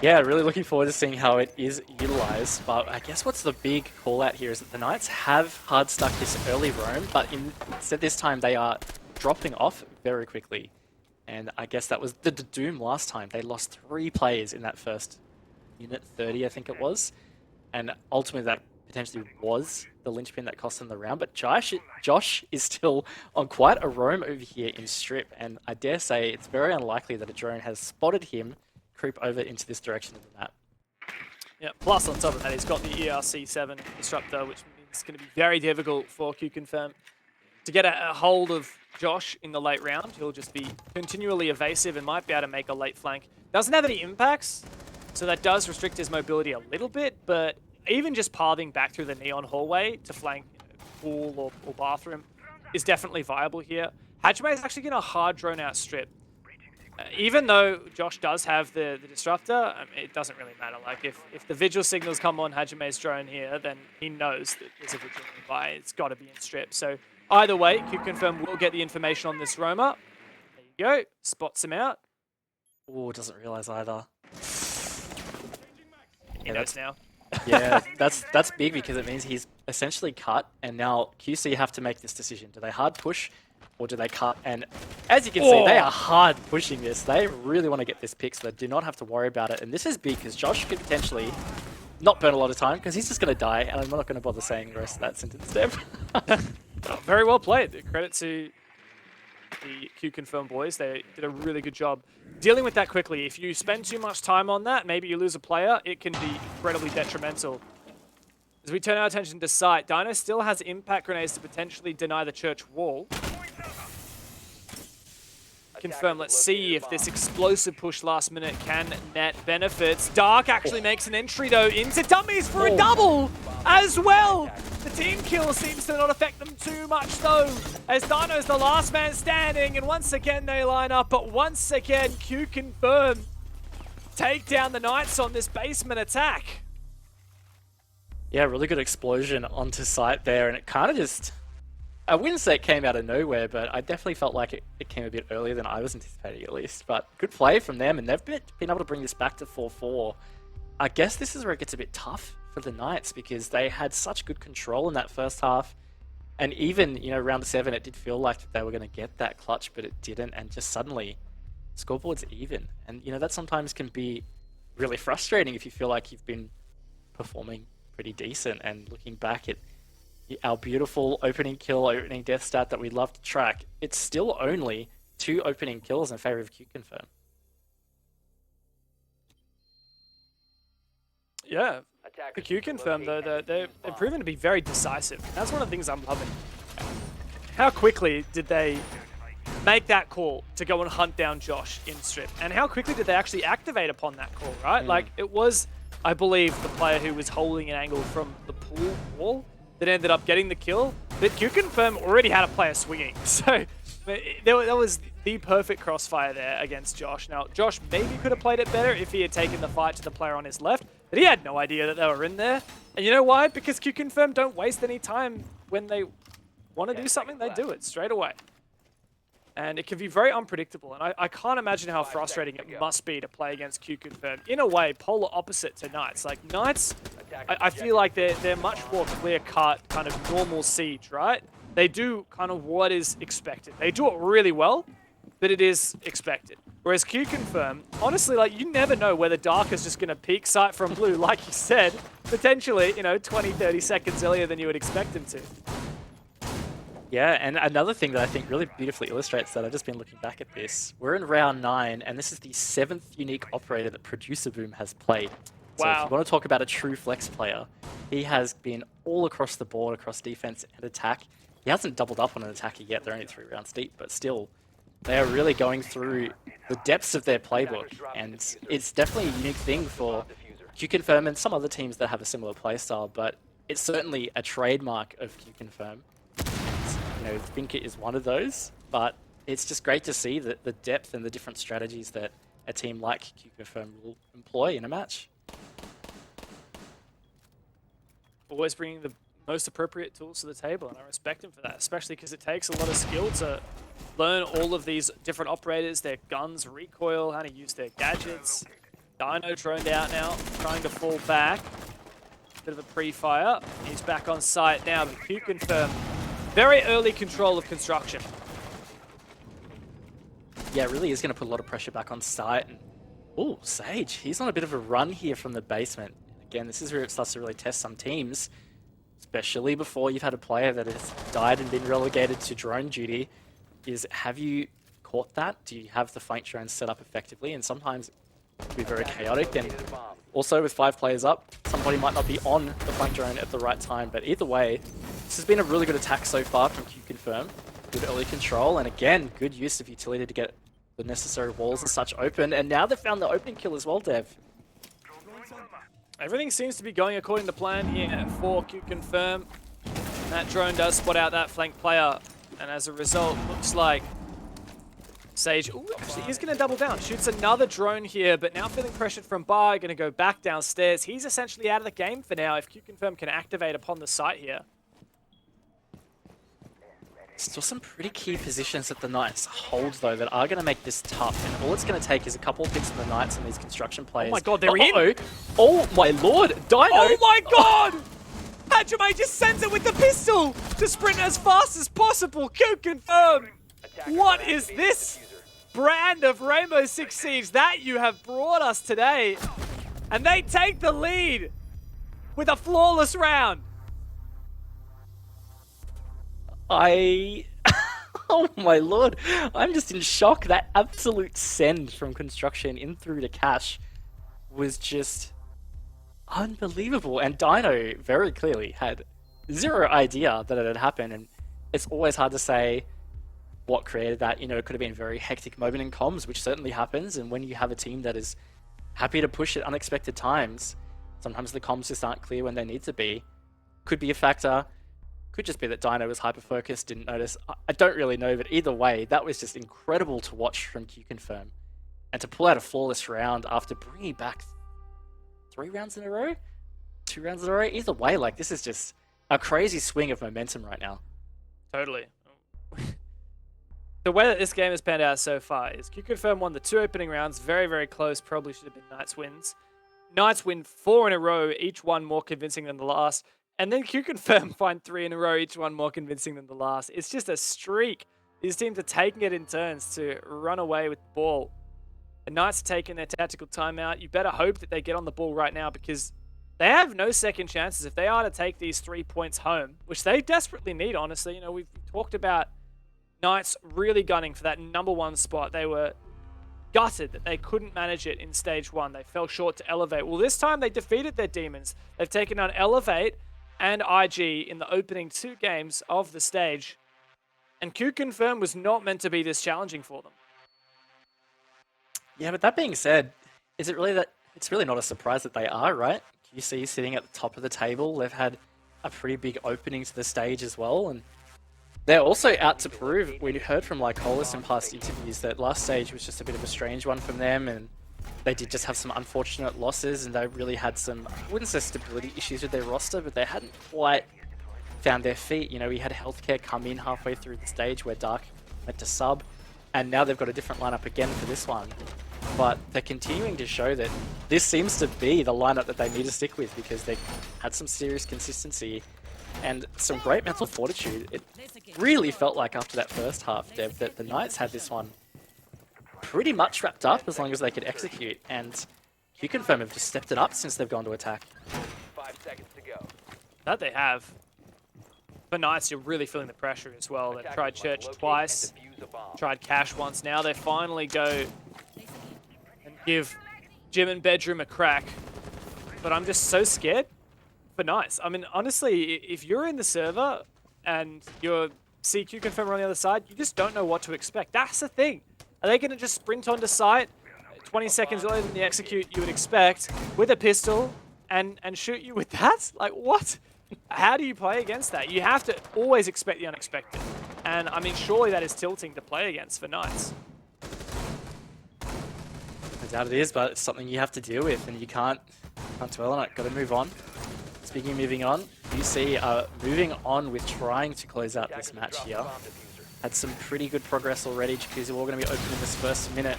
Yeah, really looking forward to seeing how it is utilized, but I guess what's the big call out here is that the Knights have hard stuck this early roam, but instead this time they are dropping off very quickly. And I guess that was the doom last time. They lost 3 players in that first minute 30, I think it was. And ultimately that potentially was the linchpin that cost them the round. But Josh is still on quite a roam over here in Strip. And I dare say it's very unlikely that a drone has spotted him creep over into this direction of the map. Yeah, plus on top of that, he's got the ERC7 disruptor, which means it's going to be very difficult for QConfirm to get a hold of Josh in the late round. He'll just be continually evasive and might be able to make a late flank. Doesn't have any impacts, so that does restrict his mobility a little bit, but even just pathing back through the neon hallway to flank pool or bathroom is definitely viable here. Hajime is actually going to hard drone out Strip. Even though Josh does have the disruptor, it doesn't really matter. Like, if the vigil signals come on Hajime's drone here, then he knows that there's a vigil nearby. It's got to be in Strip. So either way, QConfirm will get the information on this roamer. There you go. Spots him out. Oh, doesn't realize either. He knows now. Yeah, that's big because it means he's essentially cut, and now QC have to make this decision. Do they hard push or do they cut? And as you can see, they are hard pushing this. They really want to get this pick so they do not have to worry about it. And this is big because Josh could potentially not burn a lot of time because he's just going to die, and I'm not going to bother saying the rest of that sentence there. Very well played. Credit to the QConfirm boys. They did a really good job dealing with that quickly. If you spend too much time on that, maybe you lose a player, it can be incredibly detrimental. As we turn our attention to site, Dino still has impact grenades to potentially deny the church wall. Confirm, let's see if this explosive push last minute can net benefits. Dark actually makes an entry though into dummies for a double as well. The team kill seems to not affect them too much though, as Dino's the last man standing, and once again they line up, but once again QConfirm take down the Knights on this basement attack. Yeah, really good explosion onto site there, and it kind of just... I wouldn't say it came out of nowhere, but I definitely felt like it came a bit earlier than I was anticipating at least. But good play from them, and they've been able to bring this back to 4-4. I guess this is where it gets a bit tough for the Knights because they had such good control in that first half. And even, you know, round 7, it did feel like they were going to get that clutch, but it didn't. And just suddenly, scoreboard's even. And, you know, that sometimes can be really frustrating if you feel like you've been performing pretty decent. And looking back at our beautiful opening kill, opening death stat that we love to track, it's still only 2 opening kills in favor of QConfirm. Yeah, the QConfirm though, they're proven to be very decisive. That's one of the things I'm loving. How quickly did they make that call to go and hunt down Josh in Strip? And how quickly did they actually activate upon that call, right? Like, it was, I believe, the player who was holding an angle from the pool wall that ended up getting the kill, but QConfirm already had a player swinging. So that was the perfect crossfire there against Josh. Now, Josh maybe could have played it better if he had taken the fight to the player on his left, but he had no idea that they were in there. And you know why? Because QConfirm don't waste any time when they want to do something, they do it straight away. And it can be very unpredictable, and I can't imagine how frustrating it must be to play against QConfirm. In a way, polar opposite to Knights. Like, Knights, I feel like they're much more clear-cut, kind of normal siege, right? They do kind of what is expected. They do it really well, but it is expected. Whereas QConfirm, honestly, like, you never know whether Dark is just going to peek sight from blue, like you said, potentially, you know, 20, 30 seconds earlier than you would expect him to. Yeah, and another thing that I think really beautifully illustrates that, I've just been looking back at this. We're in round 9, and this is the 7th unique operator that Producer Boom has played. So if you want to talk about a true flex player, he has been all across the board, across defense and attack. He hasn't doubled up on an attacker yet, they're only 3 rounds deep, but still, they are really going through the depths of their playbook, and it's definitely a unique thing for QConfirm and some other teams that have a similar playstyle, but it's certainly a trademark of QConfirm. You know, Finker is one of those, but it's just great to see the depth and the different strategies that a team like QConfirm will employ in a match. Always bringing the most appropriate tools to the table, and I respect him for that, especially because it takes a lot of skill to learn all of these different operators, their guns, recoil, how to use their gadgets. Dino droned out now, trying to fall back. Bit of a pre-fire. He's back on site now, but QConfirm, very early control of construction. yeah, it really is going to put a lot of pressure back on site. And oh, Sage, he's on a bit of a run here from the basement. Again, this is where it starts to really test some teams, especially before you've had a player that has died and been relegated to drone duty. Is have you caught that? Do you have the flank drone set up effectively? And sometimes it can be very chaotic. And also with 5 players up, somebody might not be on the flank drone at the right time. But either way, this has been a really good attack so far from QConfirm. Good early control, and again, good use of utility to get the necessary walls and such open. And now they've found the opening kill as well, Dev. Everything seems to be going according to plan here for QConfirm. That drone does spot out that flank player, and as a result, looks like Sage, ooh, actually he's going to double down. Shoots another drone here, but now feeling pressured from Bar, going to go back downstairs. He's essentially out of the game for now if QConfirm can activate upon the site here. Still some pretty key positions that the Knights hold, though, that are going to make this tough. And all it's going to take is a couple of hits from the Knights and these construction players. Oh my god, they're in! Oh my lord, Dino! Oh my god! Hajime just sends it with the pistol to sprint as fast as possible. QConfirm! What is this brand of Rainbow Six Siege that you have brought us today? And they take the lead with a flawless round. Oh my lord, I'm just in shock. That absolute send from construction in through to cash was just unbelievable. And Dino very clearly had zero idea that it had happened. And it's always hard to say what created that. You know, it could have been a very hectic moment in comms, which certainly happens. And when you have a team that is happy to push at unexpected times, sometimes the comms just aren't clear when they need to be. Could be a factor. Could just be that Dino was hyper-focused, didn't notice. I don't really know, but either way, that was just incredible to watch from QConfirm. And to pull out a flawless round after bringing back 3 rounds in a row? 2 rounds in a row? Either way, like, this is just a crazy swing of momentum right now. Totally. The way that this game has panned out so far is QConfirm won the 2 opening rounds, very, very close, probably should have been Knights wins. Knights win 4 in a row, each one more convincing than the last. And then QConfirm find 3 in a row, each one more convincing than the last. It's just a streak. These teams are taking it in turns to run away with the ball. The Knights are taking their tactical timeout. You better hope that they get on the ball right now because they have no second chances. If they are to take these 3 points home, which they desperately need, honestly. You know, we've talked about Knights really gunning for that #1 spot. They were gutted that they couldn't manage it in stage 1. They fell short to Elevate. Well, this time they defeated their demons. They've taken on Elevate and IG in the opening 2 games of the stage. And QConfirm was not meant to be this challenging for them. Yeah, but that being said, is it really that it's really not a surprise that they are, right? QC sitting at the top of the table. They've had a pretty big opening to the stage as well, and they're also out to prove. We heard from Lycolis in past interviews that last stage was just a bit of a strange one from them, and they did just have some unfortunate losses, and they really had some, I wouldn't say stability issues with their roster, but they hadn't quite found their feet. You know, we had Healthcare come in halfway through the stage where Dark went to sub, and now they've got a different lineup again for this one. But they're continuing to show that this seems to be the lineup that they need to stick with because they've had some serious consistency and some great mental fortitude. It really felt like after that first half, Dev, that the Knights had this one pretty much wrapped up as long as they could execute, and QConfirm have just stepped it up since they've gone to attack. 5 seconds to go. That they have. For Knights, you're really feeling the pressure as well. They've tried Church twice, tried Cash once. Now they finally go and give Gym and Bedroom a crack. But I'm just so scared for Knights. I mean, honestly, if you're in the server and you're QConfirm on the other side, you just don't know what to expect. That's the thing. Are they going to just sprint onto site 20 seconds earlier than the execute you would expect with a pistol and shoot you with that? Like, what? How do you play against that? You have to always expect the unexpected. And, I mean, surely that is tilting to play against for Knights. I doubt it is, but it's something you have to deal with, and you can't dwell on it. Got to move on. Speaking of moving on, QC moving on with trying to close out this match here. Had some pretty good progress already. Jacuzzi all going to be open in this first minute.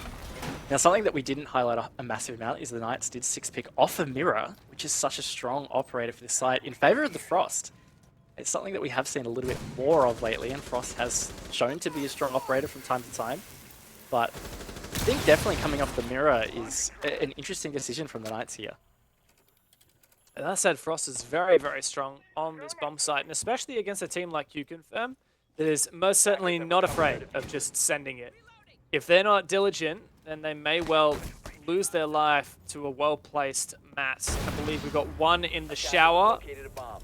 Now, something that we didn't highlight a massive amount is the Knights did 6-pick off a Mirror, which is such a strong operator for this site, in favor of the Frost. It's something that we have seen a little bit more of lately, and Frost has shown to be a strong operator from time to time. but I think definitely coming off the mirror is an interesting decision from the Knights here. That said, Frost is very, very strong on this bomb site, and especially against a team like QConfirm that is most certainly not afraid of just sending it. If they're not diligent, then they may well lose their life to a well-placed mat. I believe we've got one in the shower,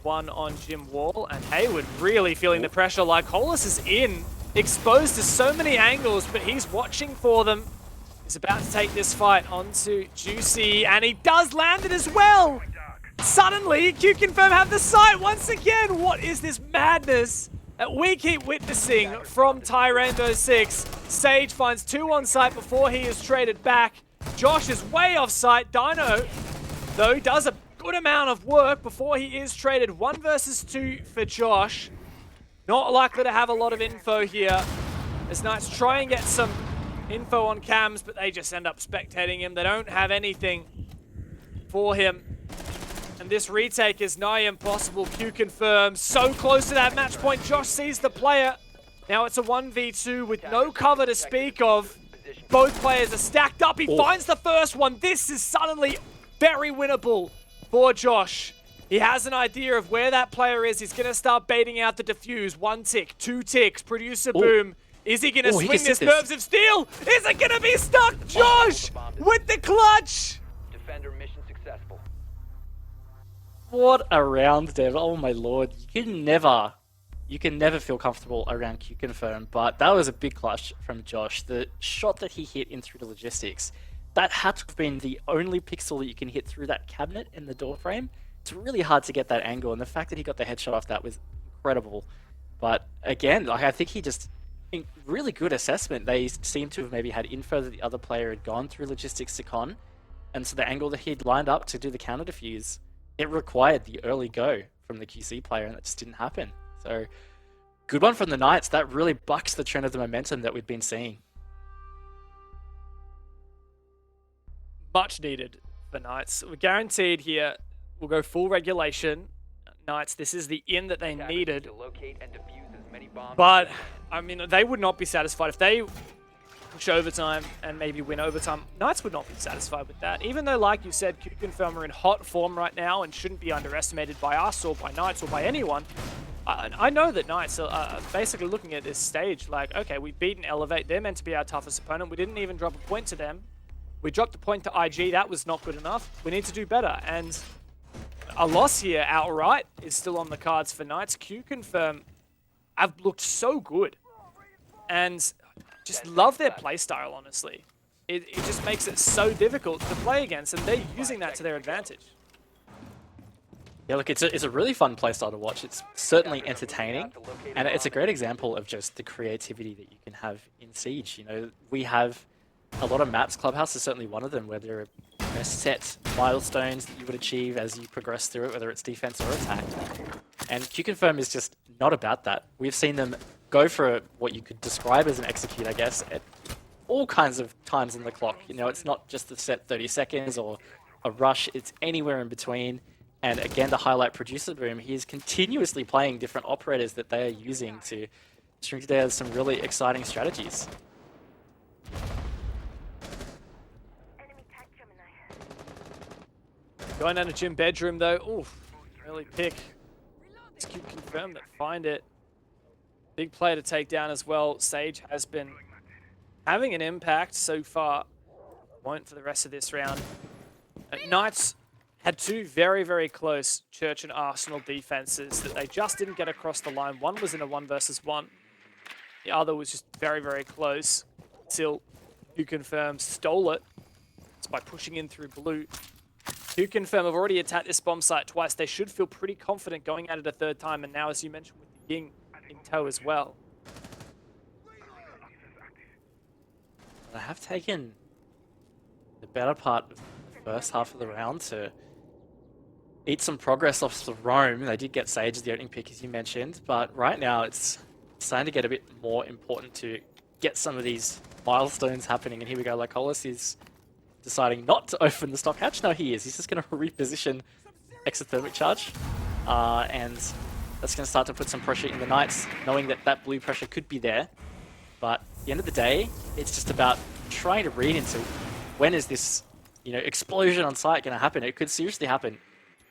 one on Jim Wall, and Hayward really feeling the pressure. Like Hollis is in, exposed to so many angles, but he's watching for them. He's about to take this fight onto Juicy, and he does land it as well! Suddenly, QConfirm have the site once again! What is this madness that we keep witnessing from Thai Rainbow 6? Sage finds 2 on site before he is traded back. Josh is way off site. Dino, though, does a good amount of work before he is traded. 1 versus 2 for Josh. Not likely to have a lot of info here. As Knights try and get some info on cams, but they just end up spectating him. They don't have anything for him. And this retake is nigh impossible. QConfirm so close to that match point. Josh sees the player. Now it's a 1v2 with no cover to speak of. Both players are stacked up. He finds the first one. This is suddenly very winnable for Josh. He has an idea of where that player is. He's going to start baiting out the defuse. 1 tick, 2 ticks, producer boom. Is he going to swing this Nerves of Steel? Is it going to be stuck? Josh with the clutch. Defender mission successful. What a round, Dev. Oh my lord. You can never feel comfortable around QConfirm, but that was a big clutch from Josh. The shot that he hit in through the logistics, that had to have been the only pixel that you can hit through that cabinet in the door frame. It's really hard to get that angle, and the fact that he got the headshot off that was incredible. But again, like, I think he just, really good assessment. They seem to have maybe had info that the other player had gone through logistics to con, and so the angle that he'd lined up to do the counter defuse, it required the early go from the QC player, and that just didn't happen. So, good one from the Knights. That really bucks the trend of the momentum that we've been seeing. Much needed for Knights. We're guaranteed here we'll go full regulation. Knights, this is the in that they needed. But, I mean, they would not be satisfied if they push overtime and maybe win overtime. Knights would not be satisfied with that. Even though, like you said, QConfirm are in hot form right now and shouldn't be underestimated by us or by Knights or by anyone. I know that Knights are basically looking at this stage like, okay, we've beaten Elevate. They're meant to be our toughest opponent. We didn't even drop a point to them. We dropped a point to IG. That was not good enough. We need to do better. And a loss here outright is still on the cards for Knights. QConfirm have looked so good. And just love their playstyle, honestly. It just makes it so difficult to play against, and they're using that to their advantage. Yeah, look, it's a really fun playstyle to watch. It's certainly entertaining, and it's a great example of just the creativity that you can have in Siege. You know, we have a lot of maps. Clubhouse is certainly one of them, where there are set milestones that you would achieve as you progress through it, whether it's defense or attack. And QConfirm is just not about that. We've seen them go for what you could describe as an execute, I guess, at all kinds of times on the clock. You know, it's not just the set 30 seconds or a rush, it's anywhere in between. And again, to highlight Producer Boom, he is continuously playing different operators that they are using to string together some really exciting strategies. Going down to Gym Bedroom, though. Oof, really pick. It's QConfirm that find it. Big player to take down as well. Sage has been having an impact so far. Won't for the rest of this round. Knights had 2 very, very close Church and Arsenal defenses that they just didn't get across the line. One was in a 1 versus 1. The other was just very, very close until QConfirm stole it. It's by pushing in through blue. QConfirm have already attacked this bomb site twice. They should feel pretty confident going at it a 3rd time. And now, as you mentioned, with the Ying in tow as well. I have taken the better part of the first half of the round to eat some progress off the roam. They did get Sage as the opening pick, as you mentioned, but right now it's starting to get a bit more important to get some of these milestones happening. And here we go, Lycolis is deciding not to open the stock hatch. No, he is. He's just going to reposition exothermic charge, and that's going to start to put some pressure in the Knights, knowing that that blue pressure could be there. But at the end of the day, it's just about trying to read into when is this, you know, explosion on site going to happen. It could seriously happen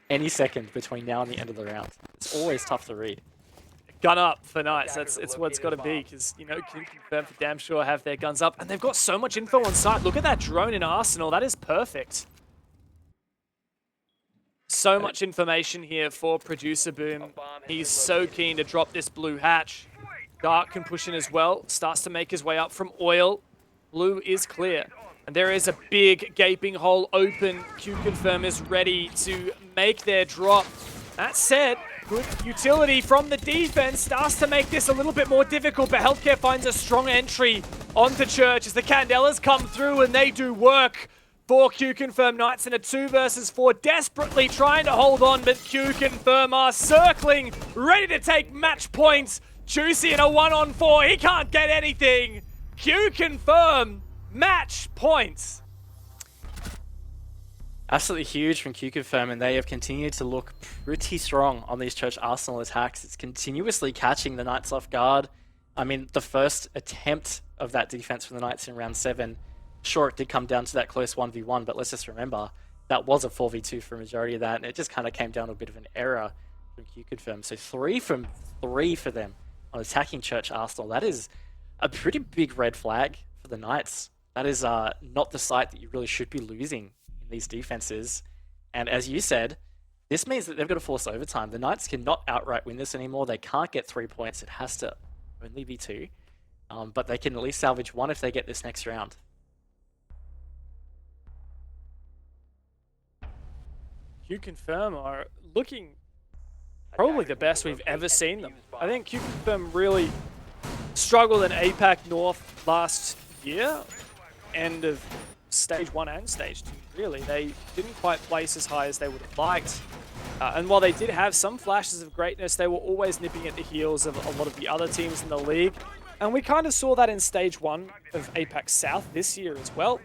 any second between now and the end of the round. It's always tough to read. Gun up for Knights. It's what it's got to be, because, you know, QConfirm for damn sure have their guns up, and they've got so much info on site. Look at that drone in Arsenal. That is perfect. So much information here for Producer Boom. He's so keen to drop this blue hatch. Dark can push in as well. Starts to make his way up from oil. Blue is clear. And there is a big gaping hole open. QConfirm is ready to make their drop. That said, good utility from the defense starts to make this a little bit more difficult, but Healthcare finds a strong entry onto Church as the Candelas come through and they do work for QConfirm. Knights in a 2 versus 4, desperately trying to hold on, but QConfirm are circling, ready to take match points. Juicy in a 1-on-4, he can't get anything. QConfirm, match points. Absolutely huge from QConfirm, and they have continued to look pretty strong on these Church Arsenal attacks. It's continuously catching the Knights off guard. I mean, the first attempt of that defense from the Knights in round 7, sure, it did come down to that close 1v1, but let's just remember, that was a 4v2 for a majority of that, and it just kind of came down to a bit of an error from QConfirm. So 3 from 3 for them on attacking Church Arsenal. That is a pretty big red flag for the Knights. That is not the site that you really should be losing in these defenses. And as you said, this means that they've got to force overtime. The Knights cannot outright win this anymore. They can't get 3 points. It has to only be 2. But they can at least salvage 1 if they get this next round. QConfirm are looking probably the best we've ever seen them. I think QConfirm really struggled in APAC North last year, end of Stage 1 and Stage 2, really. They didn't quite place as high as they would have liked. And while they did have some flashes of greatness, they were always nipping at the heels of a lot of the other teams in the league. And we kind of saw that in Stage 1 of APAC South this year as well,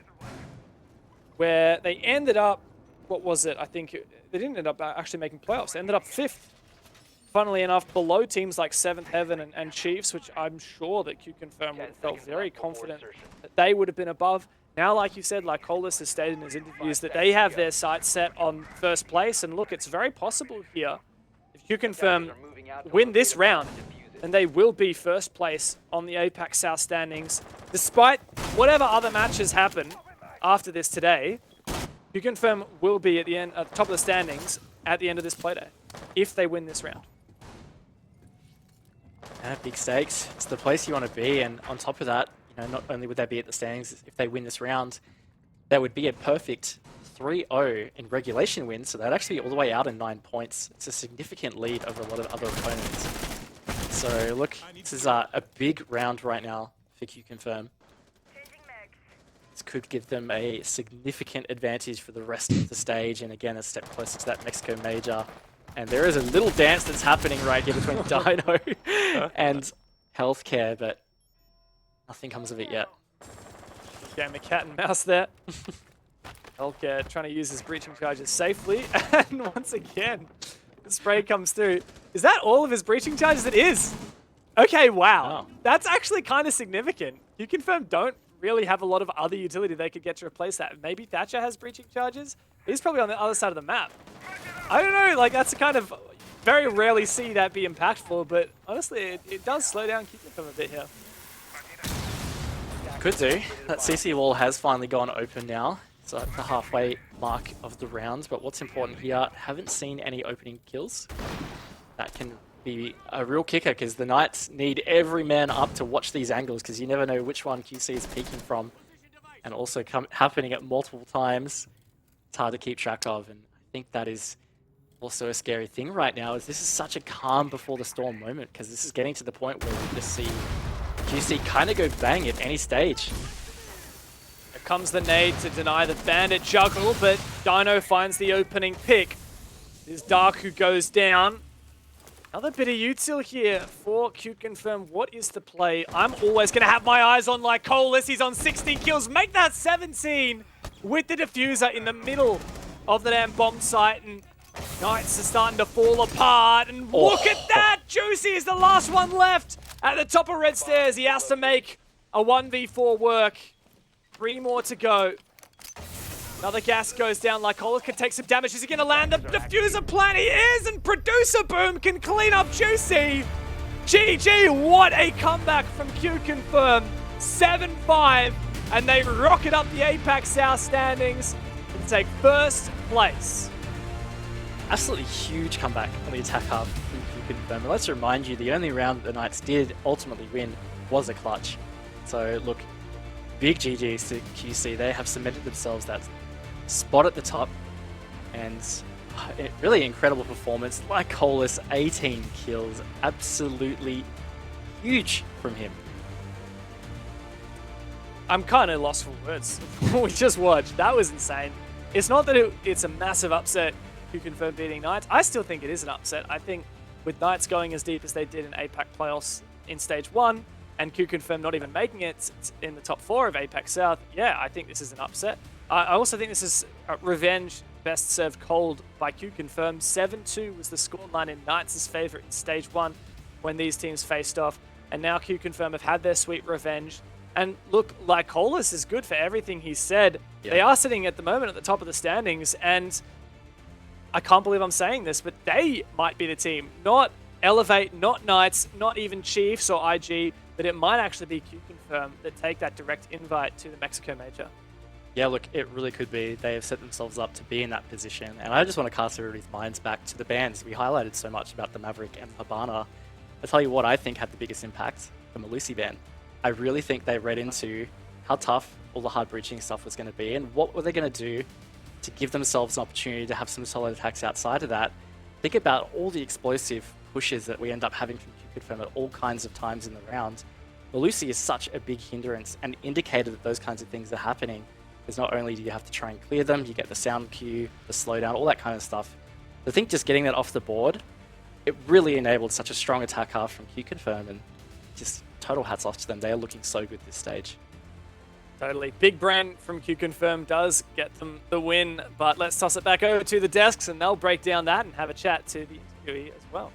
where they ended up, what was it? I think they didn't end up actually making playoffs. They ended up 5th, funnily enough, below teams like 7th Heaven and Chiefs, which I'm sure that QConfirm would have felt very confident that they would have been above. Now, like you said, like Colas has stated in his interviews, that they have their sights set on first place. And look, it's very possible here, if QConfirm win this round, then they will be first place on the APAC South standings. Despite whatever other matches happen after this today, QConfirm will be at the end, at the top of the standings at the end of this playday, if they win this round. Big stakes. It's the place you want to be, and on top of that, you know, not only would they be at the standings, if they win this round, that would be a perfect 3-0 in regulation win, so they'd actually be all the way out in 9 points. It's a significant lead over a lot of other opponents. So look, this is a big round right now for QConfirm. This could give them a significant advantage for the rest of the stage, and again, a step closer to that Mexico Major. And there is a little dance that's happening right here between Dino and Healthcare, but nothing comes of it yet. Game of cat and mouse there. Healthcare trying to use his breaching charges safely, and once again, the spray comes through. Is that all of his breaching charges? It is. Okay, wow. That's actually kind of significant. QConfirm don't really have a lot of other utility they could get to replace that. Maybe Thatcher has breaching charges. He's probably on the other side of the map. I don't know, like that's a kind of, very rarely see that be impactful, but honestly, it does slow down QConfirm a bit here. Could do. That CC wall has finally gone open now. So at the halfway mark of the rounds, but what's important here, haven't seen any opening kills. That can be a real kicker, because the Knights need every man up to watch these angles, because you never know which one QC is peeking from, and also happening at multiple times. It's hard to keep track of, and I think that is also a scary thing right now, is this is such a calm before the storm moment, because this is getting to the point where we just see QC kind of go bang at any stage. Here comes the nade to deny the bandit juggle, but Dino finds the opening pick. It is Dark who goes down. Another bit of util here for QConfirm. What is the play? I'm always going to have my eyes on like Colas. He's on 16 kills. Make that 17 with the diffuser in the middle of the damn bomb site. And Knights are starting to fall apart. And look at that! Juicy is the last one left at the top of red stairs. He has to make a 1v4 work. 3 more to go. Another gas goes down. Lycola can take some damage. Is he going to land the diffuser plan? He is, and Producer Boom can clean up Juicy. GG, what a comeback from QConfirm. 7-5, and they rocket up the APAC South standings and take first place. Absolutely huge comeback on the attack half from QConfirm. And let's remind you, the only round that the Knights did ultimately win was a clutch. So look, big GGs to QC. They have cemented themselves that spot at the top, and really incredible performance. Lycolis, 18 kills, absolutely huge from him. I'm kind of lost for words. We just watched. That was insane. It's not that it's a massive upset, QConfirm beating Knights. I still think it is an upset. I think with Knights going as deep as they did in APAC playoffs in Stage 1, and QConfirm not even making it in the top 4 of APAC South, yeah, I think this is an upset. I also think this is revenge best served cold by QConfirm. 7-2 was the scoreline in Knights' favour in Stage 1 when these teams faced off. And now QConfirm have had their sweet revenge. And look, Lycolis is good for everything he said. Yeah. They are sitting at the moment at the top of the standings, and I can't believe I'm saying this, but they might be the team. Not Elevate, not Knights, not even Chiefs or IG, but it might actually be QConfirm that take that direct invite to the Mexico Major. Yeah, look, it really could be. They have set themselves up to be in that position. And I just want to cast everybody's minds back to the bans. We highlighted so much about the Maverick and Habana. I'll tell you what I think had the biggest impact, the Malusi ban. I really think they read into how tough all the hard breaching stuff was going to be, and what were they going to do to give themselves an opportunity to have some solid attacks outside of that. Think about all the explosive pushes that we end up having from QConfirm at all kinds of times in the round. Malusi is such a big hindrance and indicator that those kinds of things are happening. Because not only do you have to try and clear them, you get the sound cue, the slowdown, all that kind of stuff. I think just getting that off the board, it really enabled such a strong attack half from QConfirm, and just total hats off to them. They are looking so good this stage. Totally. Big brand from QConfirm does get them the win, but let's toss it back over to the desks and they'll break down that and have a chat to the interviewee as well.